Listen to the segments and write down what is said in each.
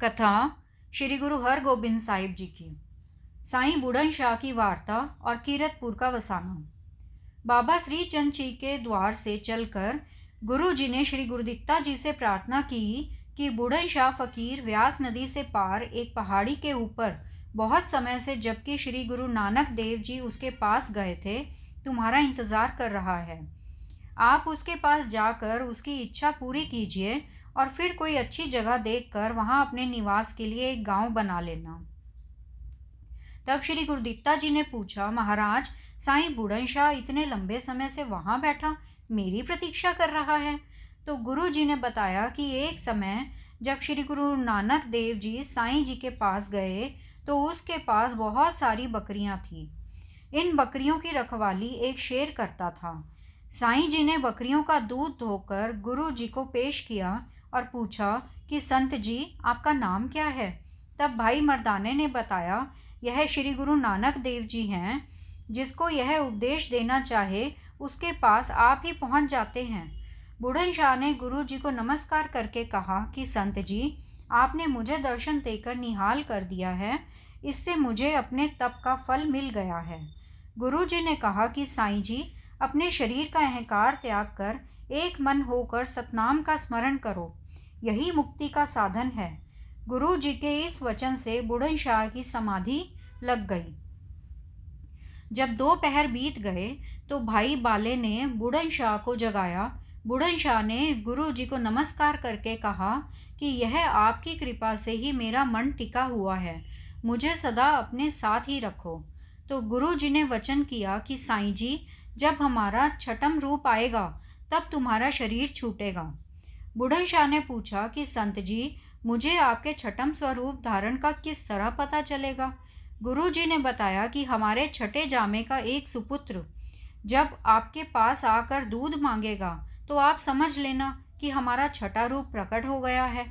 कथा श्री गुरु हरगोबिंद साहिब जी की। साईं बुढ़न शाह की वार्ता और कीरतपुर का वसाना। बाबा श्री चंद जी के द्वार से चलकर गुरु जी ने श्री गुरुदित्ता जी से प्रार्थना की कि बुढ़न शाह फकीर व्यास नदी से पार एक पहाड़ी के ऊपर बहुत समय से, जबकि श्री गुरु नानक देव जी उसके पास गए थे, तुम्हारा इंतजार कर रहा है। आप उसके पास जाकर उसकी इच्छा पूरी कीजिए और फिर कोई अच्छी जगह देखकर वहां अपने निवास के लिए एक गांव बना लेना। तब श्री गुरुदित्ता जी ने पूछा, महाराज, साईं बुढ़न शाह इतने लंबे समय से वहां बैठा मेरी प्रतीक्षा कर रहा है। तो गुरु जी ने बताया कि एक समय जब श्री गुरु नानक देव जी साईं जी के पास गए तो उसके पास बहुत सारी बकरियां थीं। इन बकरियों की रखवाली एक शेर करता था। साईं जी ने बकरियों का दूध धोकर गुरु जी को पेश किया और पूछा कि संत जी, आपका नाम क्या है? तब भाई मर्दाने ने बताया, यह श्री गुरु नानक देव जी हैं। जिसको यह उपदेश देना चाहे उसके पास आप ही पहुंच जाते हैं। बुढ़न शाह ने गुरु जी को नमस्कार करके कहा कि संत जी, आपने मुझे दर्शन देकर निहाल कर दिया है, इससे मुझे अपने तप का फल मिल गया है। गुरु जी ने कहा कि साईं जी, अपने शरीर का अहंकार त्याग कर एक मन होकर सतनाम का स्मरण करो, यही मुक्ति का साधन है। गुरु जी के इस वचन से बुढ़न शाह की समाधि लग गई। जब 2 पहर बीत गए तो भाई बाले ने बुढ़न शाह को जगाया। बुढ़न शाह ने गुरु जी को नमस्कार करके कहा कि यह आपकी कृपा से ही मेरा मन टिका हुआ है, मुझे सदा अपने साथ ही रखो। तो गुरु जी ने वचन किया कि साईं जी, जब हमारा छठम रूप आएगा तब तुम्हारा शरीर छूटेगा। बुढ़न शाह ने पूछा कि संत जी, मुझे आपके छठम स्वरूप धारण का किस तरह पता चलेगा? गुरु जी ने बताया कि हमारे छठे जामे का एक सुपुत्र जब आपके पास आकर दूध मांगेगा तो आप समझ लेना कि हमारा छठा रूप प्रकट हो गया है।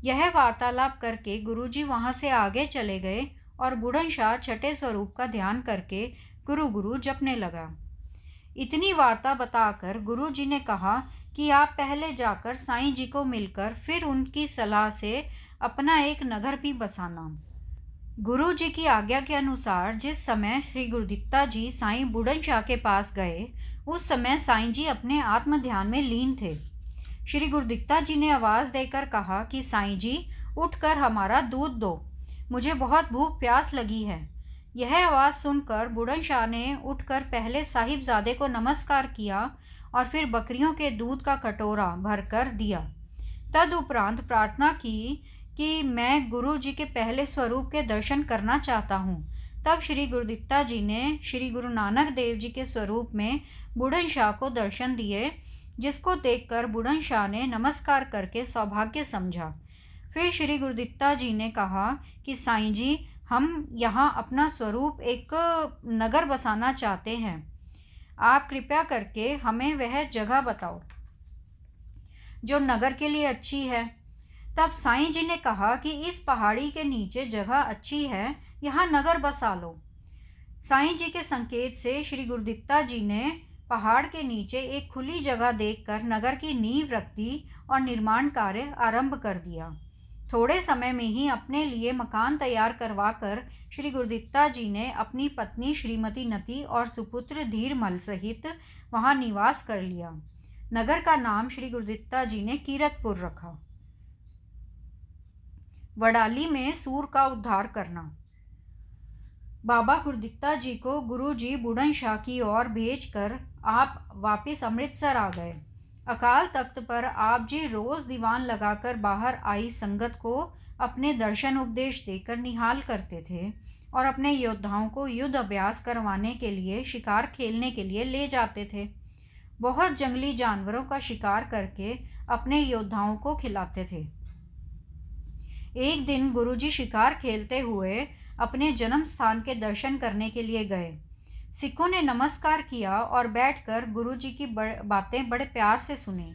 यह वार्तालाप करके गुरु जी वहां से आगे चले गए और बुढ़न शाह छठे स्वरूप का ध्यान करके गुरु गुरु जपने लगा। इतनी वार्ता बताकर गुरु जी ने कहा कि आप पहले जाकर साईं जी को मिलकर फिर उनकी सलाह से अपना एक नगर भी बसाना। गुरु जी की आज्ञा के अनुसार जिस समय श्री गुरुदित्ता जी साईं बुढ़न शाह के पास गए, उस समय साईं जी अपने आत्म ध्यान में लीन थे। श्री गुरुदित्ता जी ने आवाज़ देकर कहा कि साईं जी, उठकर हमारा दूध दो, मुझे बहुत भूख प्यास लगी है। यह आवाज़ सुनकर बुढ़न शाह ने उठकर पहले साहिबजादे को नमस्कार किया और फिर बकरियों के दूध का कटोरा भरकर दिया। तदुपरांत प्रार्थना की कि मैं गुरु जी के पहले स्वरूप के दर्शन करना चाहता हूँ। तब श्री गुरुदित्ता जी ने श्री गुरु नानक देव जी के स्वरूप में बुढ़न शाह को दर्शन दिए, जिसको देखकर बुढ़न शाह ने नमस्कार करके सौभाग्य समझा। फिर श्री गुरुदित्ता जी ने कहा कि साईं जी, हम यहाँ अपना स्वरूप एक नगर बसाना चाहते हैं, आप कृपया करके हमें वह जगह बताओ जो नगर के लिए अच्छी है। तब साईं जी ने कहा कि इस पहाड़ी के नीचे जगह अच्छी है, यहाँ नगर बसा लो। साईं जी के संकेत से श्री गुरुदित्ता जी ने पहाड़ के नीचे एक खुली जगह देखकर नगर की नींव रख दी और निर्माण कार्य आरंभ कर दिया। थोड़े समय में ही अपने लिए मकान तैयार करवाकर श्री गुरुदित्ता जी ने अपनी पत्नी श्रीमती नती और सुपुत्र धीरमल सहित वहां निवास कर लिया। नगर का नाम श्री गुरुदित्ता जी ने कीरतपुर रखा। वडाली में सूर का उद्धार करना। बाबा गुरुदित्ता जी को गुरु जी बुढ़न शाह की ओर भेजकर आप वापिस अमृतसर आ गए। अकाल तख्त पर आप जी रोज दीवान लगाकर बाहर आई संगत को अपने दर्शन उपदेश देकर निहाल करते थे और अपने योद्धाओं को युद्ध अभ्यास करवाने के लिए, शिकार खेलने के लिए ले जाते थे। बहुत जंगली जानवरों का शिकार करके अपने योद्धाओं को खिलाते थे। एक दिन गुरुजी शिकार खेलते हुए अपने जन्म स्थान के दर्शन करने के लिए गए। सिखों ने नमस्कार किया और बैठकर गुरुजी की बातें बड़े प्यार से सुनी।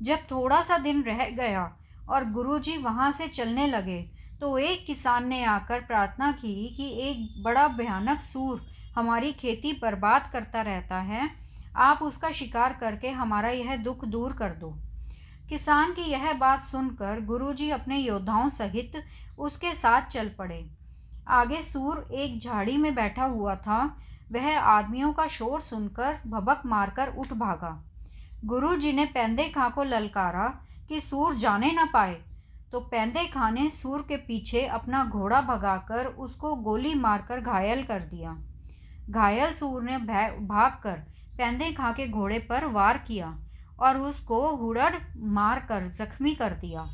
जब थोड़ा सा दिन रह गया और गुरुजी वहां से चलने लगे तो एक किसान ने आकर प्रार्थना की कि एक बड़ा भयानक सूर हमारी खेती बर्बाद करता रहता है, आप उसका शिकार करके हमारा यह दुख दूर कर दो। किसान की यह बात सुनकर गुरुजी अपने योद्धाओं सहित उसके साथ चल पड़े। आगे सूर एक झाड़ी में बैठा हुआ था। वह आदमियों का शोर सुनकर भभक मारकर उठ भागा। गुरुजी ने पेंदे खां को ललकारा कि सूर जाने न पाए, तो पेंदे खां ने सूर के पीछे अपना घोड़ा भगाकर उसको गोली मारकर घायल कर दिया। घायल सूर ने भागकर पेंदे खां के घोड़े पर वार किया और उसको हुड़ड़ मारकर जख्मी कर दिया।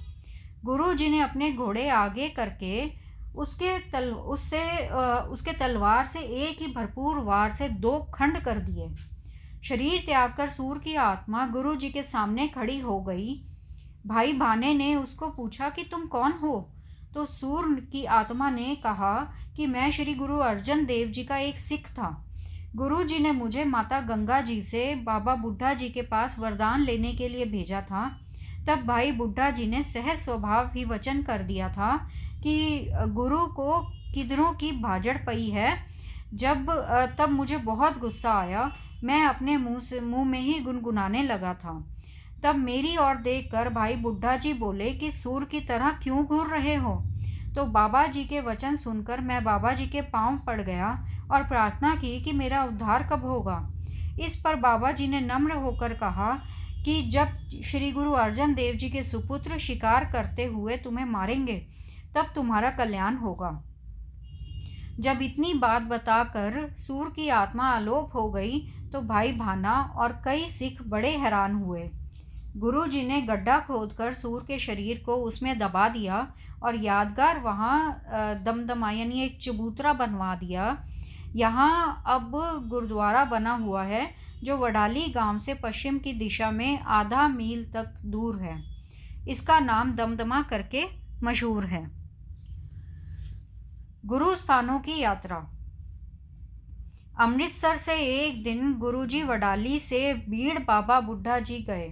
गुरुजी ने अपने घोड़े आगे करके उसके तलवार से एक ही भरपूर वार से 2 खंड कर दिए। शरीर त्याग कर सूर की आत्मा गुरुजी के सामने खड़ी हो गई। भाई भाने ने उसको पूछा कि तुम कौन हो? तो सूर की आत्मा ने कहा कि मैं श्री गुरु अर्जन देव जी का एक सिख था। गुरुजी ने मुझे माता गंगा जी से बाबा बुड्ढा जी के पास वरदान लेने के लिए भेजा था। तब भाई बुड्ढा जी ने सहज स्वभाव ही वचन कर दिया था कि गुरु को किधरों की भाजड़ पई है। तब मुझे बहुत गुस्सा आया। मैं अपने मुंह में ही गुनगुनाने लगा था। तब मेरी ओर देखकर भाई बुड्ढा जी बोले कि सूर की तरह क्यों घूर रहे हो? तो बाबा जी के वचन सुनकर मैं बाबा जी के पांव पड़ गया और प्रार्थना की कि मेरा उद्धार कब होगा। इस पर बाबा जी ने नम्र होकर कहा कि जब श्री गुरु अर्जन देव जी के सुपुत्र शिकार करते हुए तुम्हें मारेंगे, तब तुम्हारा कल्याण होगा। जब इतनी बात बताकर सूर की आत्मा आलोप हो गई, तो भाई भाना और कई सिख बड़े हैरान हुए। गुरुजी ने गड्ढा खोदकर सूर के शरीर को उसमें दबा दिया और यादगार वहाँ दमदमा यानी एक चबूतरा बनवा दिया। यहाँ अब गुरुद्वारा बना हुआ है, जो वडाली गांव से पश्चिम की दिशा में आधा मील तक दूर है। इसका नाम दमदमा करके मशहूर है। गुरु स्थानों की यात्रा। अमृतसर से एक दिन गुरुजी वडाली से भीड़ बाबा बुड्ढा जी गए।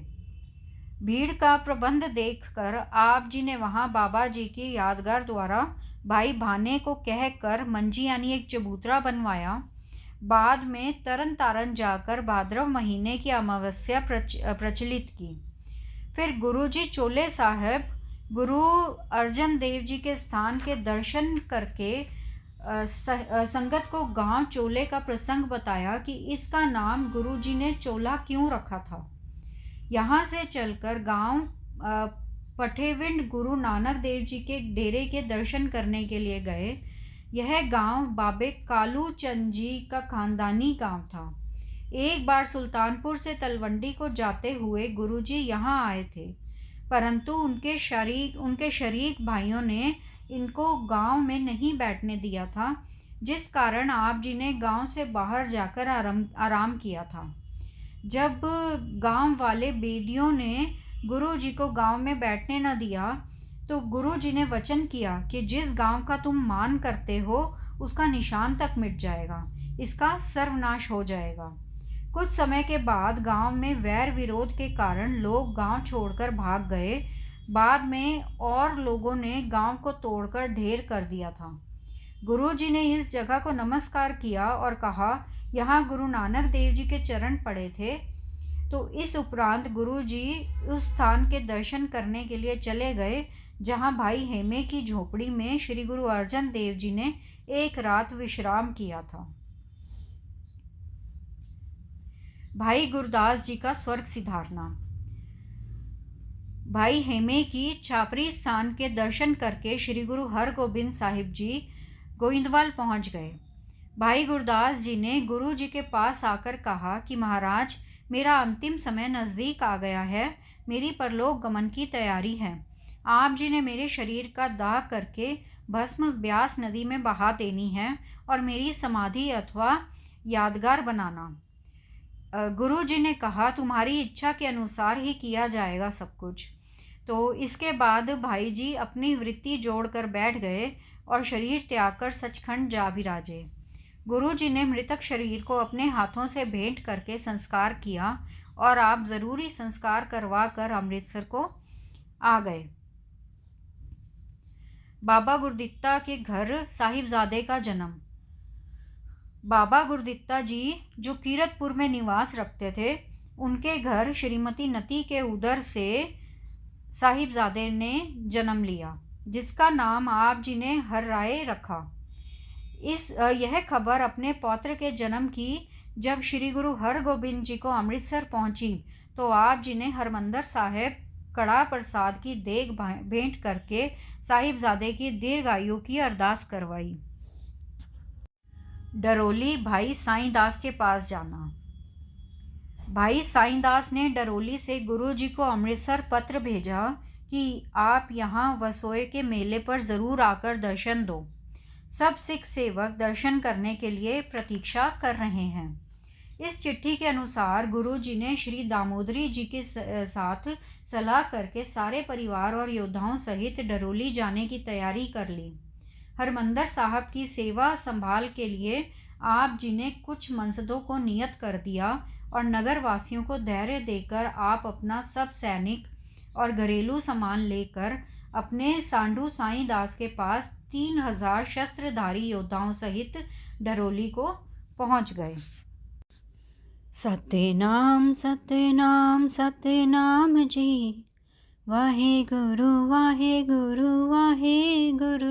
भीड़ का प्रबंध देखकर आप जी ने वहां बाबा जी की यादगार द्वारा भाई भाने को कहकर मंजी यानी एक चबूतरा बनवाया। बाद में तरन तारण जाकर भाद्रव महीने की अमावस्या प्रचलित की। फिर गुरुजी चोले साहब गुरु अर्जन देव जी के स्थान के दर्शन करके संगत को गांव चोले का प्रसंग बताया कि इसका नाम गुरुजी ने चोला क्यों रखा था। यहाँ से चलकर गांव पठेविंड गुरु नानक देव जी के डेरे के दर्शन करने के लिए गए। यह गांव बाबे कालू चंद जी का खानदानी गांव था। एक बार सुल्तानपुर से तलवंडी को जाते हुए गुरुजी यहाँ आए थे, परंतु उनके शरीक भाइयों ने इनको गांव में नहीं बैठने दिया था, जिस कारण आप जी ने गांव से बाहर जाकर आराम किया था। जब गांव वाले बेदियों ने गुरु जी को गांव में बैठने न दिया, तो गुरु जी ने वचन किया कि जिस गांव का तुम मान करते हो उसका निशान तक मिट जाएगा, इसका सर्वनाश हो जाएगा। कुछ समय के बाद गांव में वैर विरोध के कारण लोग गांव छोड़कर भाग गए। बाद में और लोगों ने गांव को तोड़कर ढेर कर दिया था। गुरु जी ने इस जगह को नमस्कार किया और कहा, यहाँ गुरु नानक देव जी के चरण पड़े थे। तो इस उपरांत गुरु जी उस स्थान के दर्शन करने के लिए चले गए, जहाँ भाई हेमे की झोपड़ी में श्री गुरु अर्जन देव जी ने एक रात विश्राम किया था। भाई गुरदास जी का स्वर्ग सिधारना। भाई हेमे की छापरी स्थान के दर्शन करके श्री गुरु हरगोबिंद साहिब जी गोविंदवाल पहुंच गए। भाई गुरदास जी ने गुरु जी के पास आकर कहा कि महाराज, मेरा अंतिम समय नज़दीक आ गया है, मेरी परलोक गमन की तैयारी है। आप जी ने मेरे शरीर का दाह करके भस्म ब्यास नदी में बहा देनी है और मेरी समाधि अथवा यादगार बनाना। गुरु जी ने कहा, तुम्हारी इच्छा के अनुसार ही किया जाएगा सब कुछ। तो इसके बाद भाई जी अपनी वृत्ति जोड़कर बैठ गए और शरीर त्याग कर सचखंड जा विराजे। गुरु जी ने मृतक शरीर को अपने हाथों से भेंट करके संस्कार किया और आप ज़रूरी संस्कार करवा कर अमृतसर को आ गए। बाबा गुरदित्ता के घर साहिबजादे का जन्म। बाबा गुरदित्ता जी जो कीरतपुर में निवास रखते थे, उनके घर श्रीमती नती के उदर से साहिबजादे ने जन्म लिया, जिसका नाम आप जी ने हर राय रखा। यह खबर अपने पौत्र के जन्म की जब श्री गुरु हरगोबिंद जी को अमृतसर पहुंची, तो आप जी ने हरमंदर साहिब कड़ा प्रसाद की देग भेंट करके साहिबजादे की दीर्घायु की अरदास करवाई। डरोली भाई साईं दास के पास जाना। भाई साईं दास ने डरोली से गुरु जी को अमृतसर पत्र भेजा कि आप यहाँ वसोए के मेले पर ज़रूर आकर दर्शन दो। सब सिख सेवक दर्शन करने के लिए प्रतीक्षा कर रहे हैं। इस चिट्ठी के अनुसार गुरु जी ने श्री दामोदरी जी के साथ सलाह करके सारे परिवार और योद्धाओं सहित डरोली जाने की तैयारी कर ली। हरमंदर साहब की सेवा संभाल के लिए आप जी ने कुछ मनसदों को नियत कर दिया और नगर वासियों को धैर्य देकर आप अपना सब सैनिक और घरेलू सामान लेकर अपने सांडू साईं दास के पास 3000 शस्त्रधारी योद्धाओं सहित डरोली को पहुंच गए। सतनाम सतनाम सतनाम जी, वाहे गुरु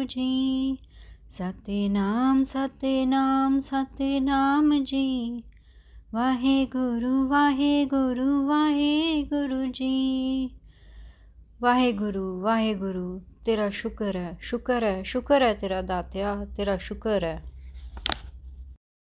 जी। सतनाम सतनाम सतनाम जी, वाहे गुरु जी। वाहे गुरु तेरा शुक्र है, शुक्र है, शुक्र है तेरा दात्या, तेरा शुक्र है।